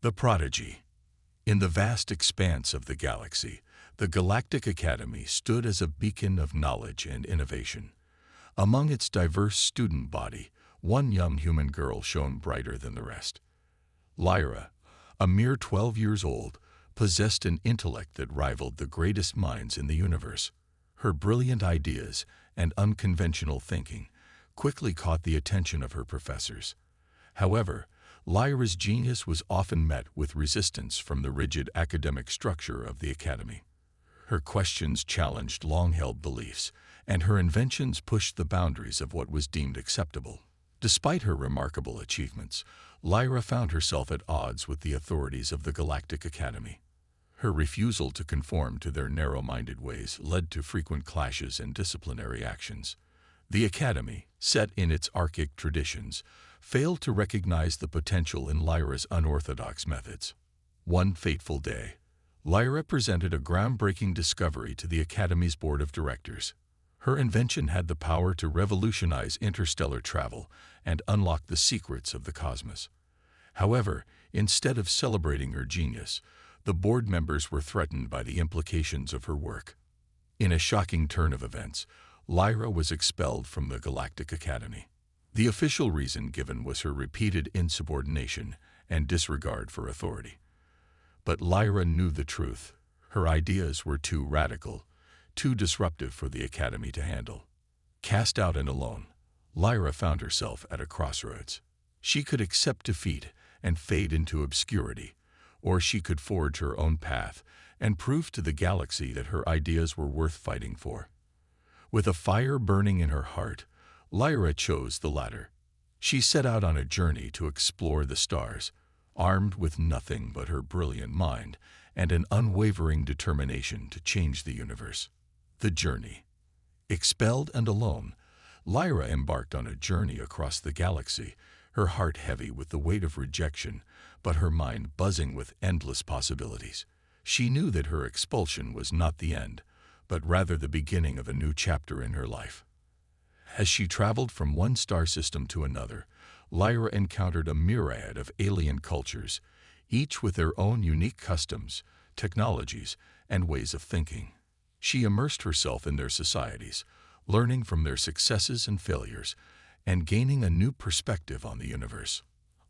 The Prodigy. In the vast expanse of the galaxy, the Galactic Academy stood as a beacon of knowledge and innovation. Among its diverse student body, one young human girl shone brighter than the rest. Lyra, a mere 12 years old, possessed an intellect that rivaled the greatest minds in the universe. Her brilliant ideas and unconventional thinking quickly caught the attention of her professors. However, Lyra's genius was often met with resistance from the rigid academic structure of the academy. Her questions challenged long-held beliefs, and her inventions pushed the boundaries of what was deemed acceptable. Despite her remarkable achievements, Lyra found herself at odds with the authorities of the Galactic Academy. Her refusal to conform to their narrow-minded ways led to frequent clashes and disciplinary actions. The Academy, set in its archaic traditions, failed to recognize the potential in Lyra's unorthodox methods. One fateful day, Lyra presented a groundbreaking discovery to the Academy's board of directors. Her invention had the power to revolutionize interstellar travel and unlock the secrets of the cosmos. However, instead of celebrating her genius, the board members were threatened by the implications of her work. In a shocking turn of events, Lyra was expelled from the Galactic Academy. The official reason given was her repeated insubordination and disregard for authority. But Lyra knew the truth. Her ideas were too radical, too disruptive for the Academy to handle. Cast out and alone, Lyra found herself at a crossroads. She could accept defeat and fade into obscurity, or she could forge her own path and prove to the galaxy that her ideas were worth fighting for. With a fire burning in her heart, Lyra chose the latter. She set out on a journey to explore the stars, armed with nothing but her brilliant mind and an unwavering determination to change the universe. The journey. Expelled and alone, Lyra embarked on a journey across the galaxy, her heart heavy with the weight of rejection, but her mind buzzing with endless possibilities. She knew that her expulsion was not the end, but rather the beginning of a new chapter in her life. As she traveled from one star system to another, Lyra encountered a myriad of alien cultures, each with their own unique customs, technologies, and ways of thinking. She immersed herself in their societies, learning from their successes and failures, and gaining a new perspective on the universe.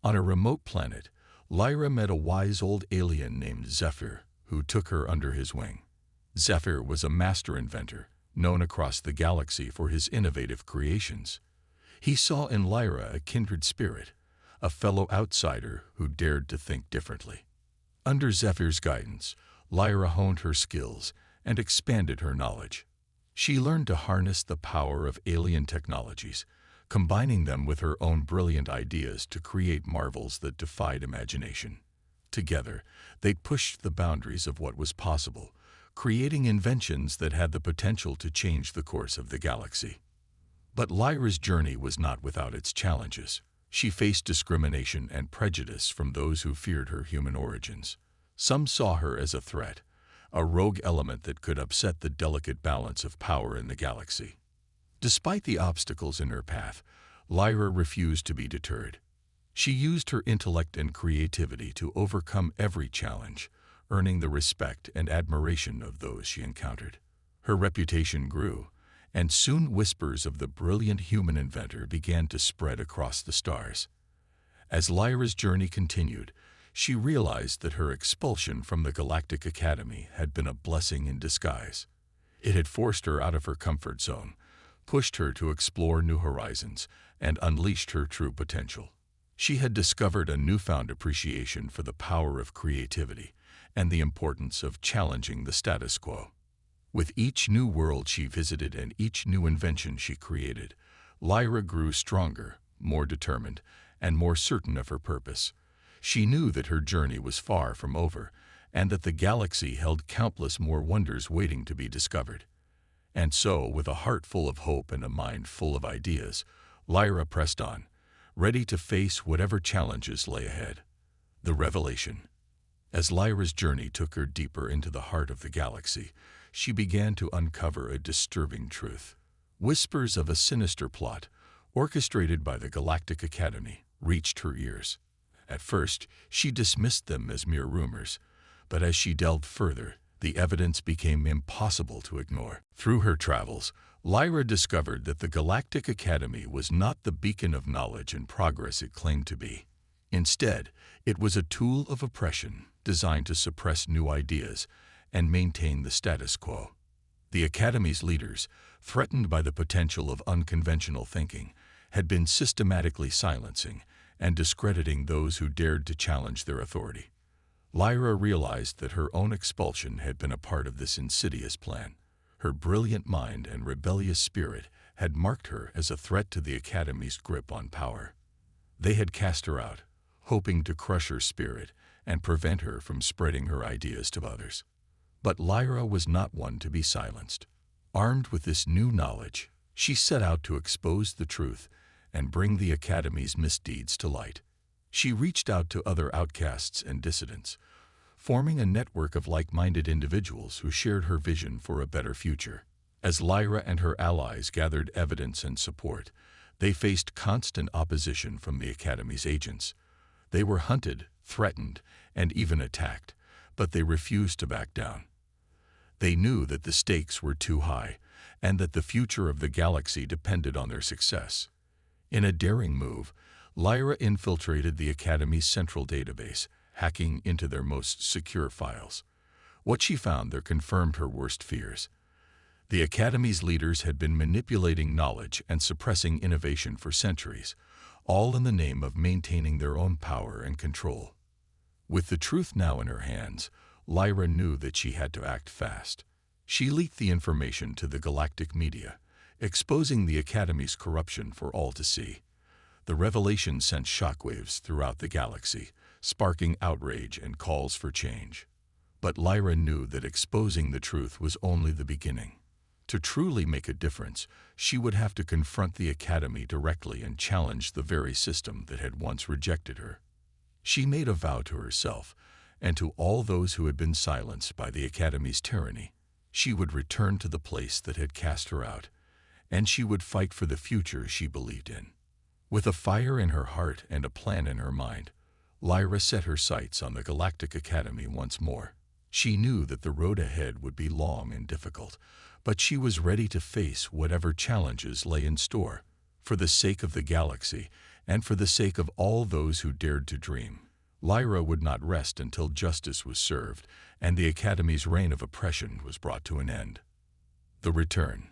On a remote planet, Lyra met a wise old alien named Zephyr, who took her under his wing. Zephyr was a master inventor, known across the galaxy for his innovative creations. He saw in Lyra a kindred spirit, a fellow outsider who dared to think differently. Under Zephyr's guidance, Lyra honed her skills and expanded her knowledge. She learned to harness the power of alien technologies, combining them with her own brilliant ideas to create marvels that defied imagination. Together, they pushed the boundaries of what was possible, creating inventions that had the potential to change the course of the galaxy. But Lyra's journey was not without its challenges. She faced discrimination and prejudice from those who feared her human origins. Some saw her as a threat, a rogue element that could upset the delicate balance of power in the galaxy. Despite the obstacles in her path, Lyra refused to be deterred. She used her intellect and creativity to overcome every challenge, earning the respect and admiration of those she encountered. Her reputation grew, and soon whispers of the brilliant human inventor began to spread across the stars. As Lyra's journey continued, she realized that her expulsion from the Galactic Academy had been a blessing in disguise. It had forced her out of her comfort zone, pushed her to explore new horizons, and unleashed her true potential. She had discovered a newfound appreciation for the power of creativity and the importance of challenging the status quo. With each new world she visited and each new invention she created, Lyra grew stronger, more determined, and more certain of her purpose. She knew that her journey was far from over, and that the galaxy held countless more wonders waiting to be discovered. And so, with a heart full of hope and a mind full of ideas, Lyra pressed on, ready to face whatever challenges lay ahead. The revelation. As Lyra's journey took her deeper into the heart of the galaxy, she began to uncover a disturbing truth. Whispers of a sinister plot, orchestrated by the Galactic Academy, reached her ears. At first, she dismissed them as mere rumors, but as she delved further, the evidence became impossible to ignore. Through her travels, Lyra discovered that the Galactic Academy was not the beacon of knowledge and progress it claimed to be. Instead, it was a tool of oppression designed to suppress new ideas and maintain the status quo. The Academy's leaders, threatened by the potential of unconventional thinking, had been systematically silencing and discrediting those who dared to challenge their authority. Lyra realized that her own expulsion had been a part of this insidious plan. Her brilliant mind and rebellious spirit had marked her as a threat to the Academy's grip on power. They had cast her out, hoping to crush her spirit and prevent her from spreading her ideas to others. But Lyra was not one to be silenced. Armed with this new knowledge, she set out to expose the truth and bring the Academy's misdeeds to light. She reached out to other outcasts and dissidents, forming a network of like-minded individuals who shared her vision for a better future. As Lyra and her allies gathered evidence and support, they faced constant opposition from the Academy's agents. They were hunted, threatened, and even attacked, but they refused to back down. They knew that the stakes were too high, and that the future of the galaxy depended on their success. In a daring move, Lyra infiltrated the Academy's central database, hacking into their most secure files. What she found there confirmed her worst fears. The Academy's leaders had been manipulating knowledge and suppressing innovation for centuries, all in the name of maintaining their own power and control. With the truth now in her hands, Lyra knew that she had to act fast. She leaked the information to the galactic media, exposing the Academy's corruption for all to see. The revelation sent shockwaves throughout the galaxy, sparking outrage and calls for change. But Lyra knew that exposing the truth was only the beginning. To truly make a difference, she would have to confront the Academy directly and challenge the very system that had once rejected her. She made a vow to herself, and to all those who had been silenced by the Academy's tyranny. She would return to the place that had cast her out, and she would fight for the future she believed in. With a fire in her heart and a plan in her mind, Lyra set her sights on the Galactic Academy once more. She knew that the road ahead would be long and difficult, but she was ready to face whatever challenges lay in store, for the sake of the galaxy and for the sake of all those who dared to dream. Lyra would not rest until justice was served and the Academy's reign of oppression was brought to an end. The return.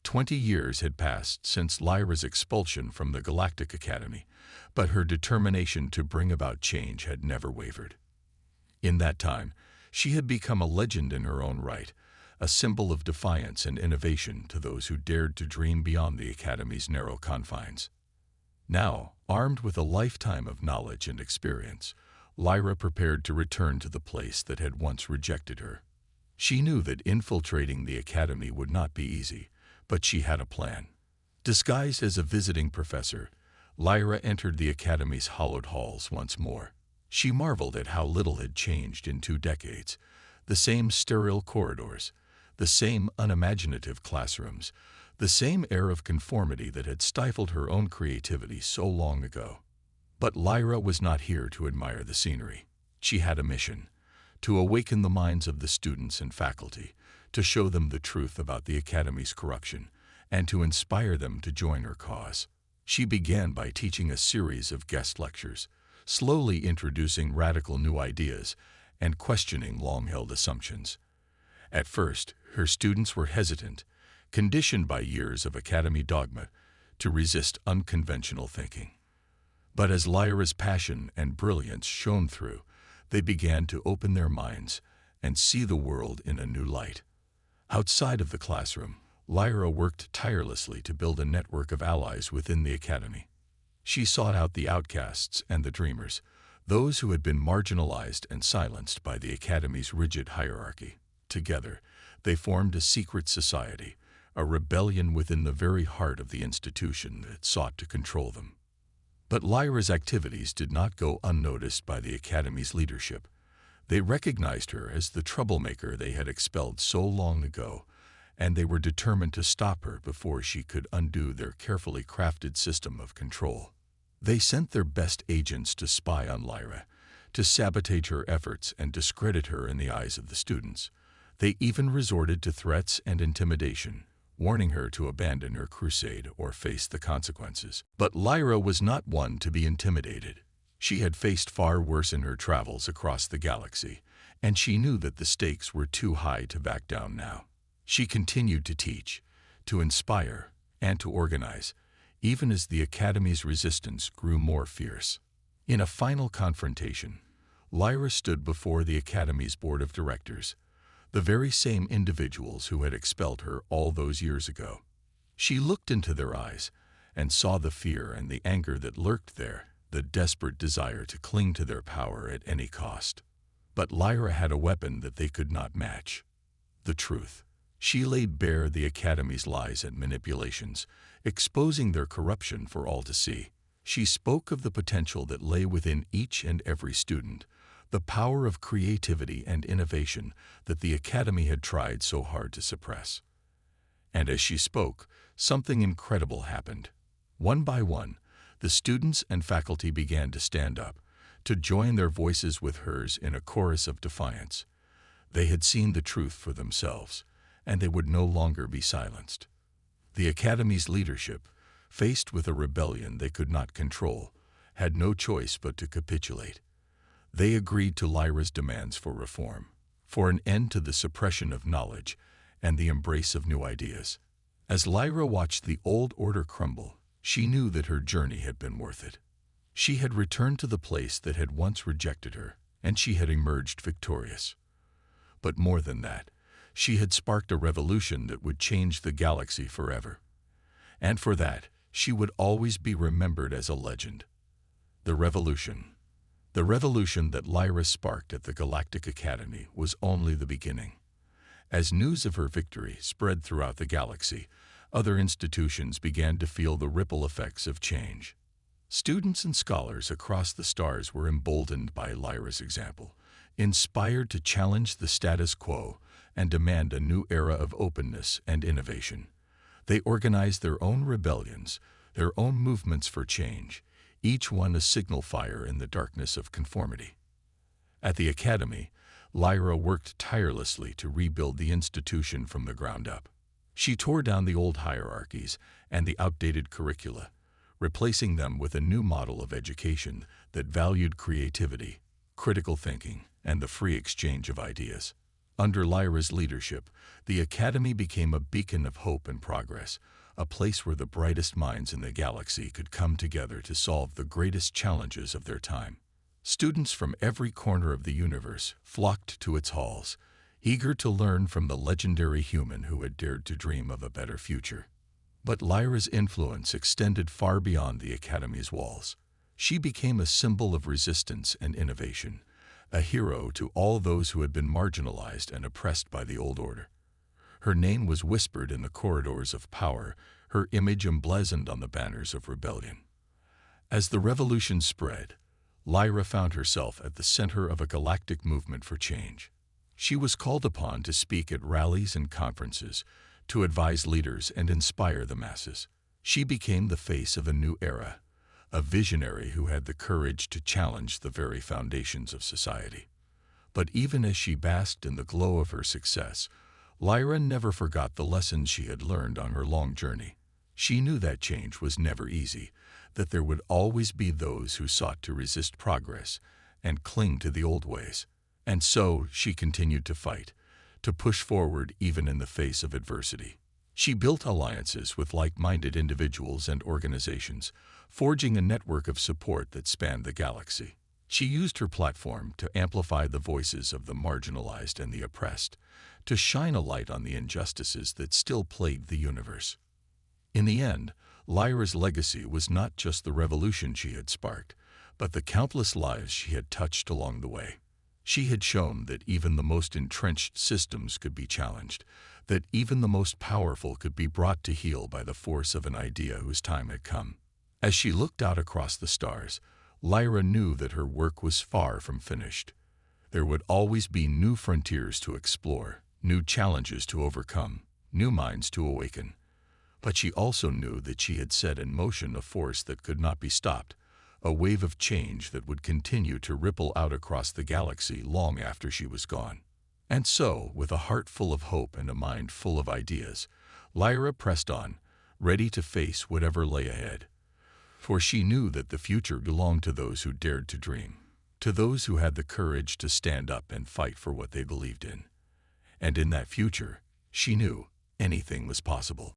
20 years had passed since Lyra's expulsion from the Galactic Academy, but her determination to bring about change had never wavered. In that time, she had become a legend in her own right, a symbol of defiance and innovation to those who dared to dream beyond the Academy's narrow confines. Now, armed with a lifetime of knowledge and experience, Lyra prepared to return to the place that had once rejected her. She knew that infiltrating the Academy would not be easy, but she had a plan. Disguised as a visiting professor, Lyra entered the Academy's hallowed halls once more. She marveled at how little had changed in 2 decades. The same sterile corridors, the same unimaginative classrooms, the same air of conformity that had stifled her own creativity so long ago. But Lyra was not here to admire the scenery. She had a mission: to awaken the minds of the students and faculty, to show them the truth about the Academy's corruption, and to inspire them to join her cause. She began by teaching a series of guest lectures, slowly introducing radical new ideas and questioning long-held assumptions. At first, her students were hesitant, conditioned by years of Academy dogma to resist unconventional thinking. But as Lyra's passion and brilliance shone through, they began to open their minds and see the world in a new light. Outside of the classroom, Lyra worked tirelessly to build a network of allies within the Academy. She sought out the outcasts and the dreamers, those who had been marginalized and silenced by the Academy's rigid hierarchy. Together, they formed a secret society, a rebellion within the very heart of the institution that sought to control them. But Lyra's activities did not go unnoticed by the Academy's leadership. They recognized her as the troublemaker they had expelled so long ago, and they were determined to stop her before she could undo their carefully crafted system of control. They sent their best agents to spy on Lyra, to sabotage her efforts and discredit her in the eyes of the students. They even resorted to threats and intimidation, warning her to abandon her crusade or face the consequences. But Lyra was not one to be intimidated. She had faced far worse in her travels across the galaxy, and she knew that the stakes were too high to back down now. She continued to teach, to inspire, and to organize, even as the Academy's resistance grew more fierce. In a final confrontation, Lyra stood before the Academy's board of directors, the very same individuals who had expelled her all those years ago. She looked into their eyes and saw the fear and the anger that lurked there, the desperate desire to cling to their power at any cost. But Lyra had a weapon that they could not match: the truth. She laid bare the Academy's lies and manipulations, exposing their corruption for all to see. She spoke of the potential that lay within each and every student, the power of creativity and innovation that the Academy had tried so hard to suppress. And as she spoke, something incredible happened. One by one, the students and faculty began to stand up, to join their voices with hers in a chorus of defiance. They had seen the truth for themselves, and they would no longer be silenced. The Academy's leadership, faced with a rebellion they could not control, had no choice but to capitulate. They agreed to Lyra's demands for reform, for an end to the suppression of knowledge and the embrace of new ideas. As Lyra watched the old order crumble, she knew that her journey had been worth it. She had returned to the place that had once rejected her, and she had emerged victorious. But more than that, she had sparked a revolution that would change the galaxy forever. And for that, she would always be remembered as a legend. The revolution that Lyra sparked at the Galactic Academy was only the beginning. As news of her victory spread throughout the galaxy, other institutions began to feel the ripple effects of change. Students and scholars across the stars were emboldened by Lyra's example, inspired to challenge the status quo and demand a new era of openness and innovation. They organized their own rebellions, their own movements for change, each one a signal fire in the darkness of conformity. At the Academy, Lyra worked tirelessly to rebuild the institution from the ground up. She tore down the old hierarchies and the outdated curricula, replacing them with a new model of education that valued creativity, critical thinking, and the free exchange of ideas. Under Lyra's leadership, the Academy became a beacon of hope and progress, a place where the brightest minds in the galaxy could come together to solve the greatest challenges of their time. Students from every corner of the universe flocked to its halls, eager to learn from the legendary human who had dared to dream of a better future. But Lyra's influence extended far beyond the Academy's walls. She became a symbol of resistance and innovation, a hero to all those who had been marginalized and oppressed by the old order. Her name was whispered in the corridors of power, her image emblazoned on the banners of rebellion. As the revolution spread, Lyra found herself at the center of a galactic movement for change. She was called upon to speak at rallies and conferences, to advise leaders and inspire the masses. She became the face of a new era, a visionary who had the courage to challenge the very foundations of society. But even as she basked in the glow of her success, Lyra never forgot the lessons she had learned on her long journey. She knew that change was never easy, that there would always be those who sought to resist progress and cling to the old ways. And so she continued to fight, to push forward even in the face of adversity. She built alliances with like-minded individuals and organizations, forging a network of support that spanned the galaxy. She used her platform to amplify the voices of the marginalized and the oppressed, to shine a light on the injustices that still plagued the universe. In the end, Lyra's legacy was not just the revolution she had sparked, but the countless lives she had touched along the way. She had shown that even the most entrenched systems could be challenged, that even the most powerful could be brought to heel by the force of an idea whose time had come. As she looked out across the stars, Lyra knew that her work was far from finished. There would always be new frontiers to explore, new challenges to overcome, new minds to awaken. But she also knew that she had set in motion a force that could not be stopped, a wave of change that would continue to ripple out across the galaxy long after she was gone. And so, with a heart full of hope and a mind full of ideas, Lyra pressed on, ready to face whatever lay ahead. For she knew that the future belonged to those who dared to dream, to those who had the courage to stand up and fight for what they believed in. And in that future, she knew anything was possible.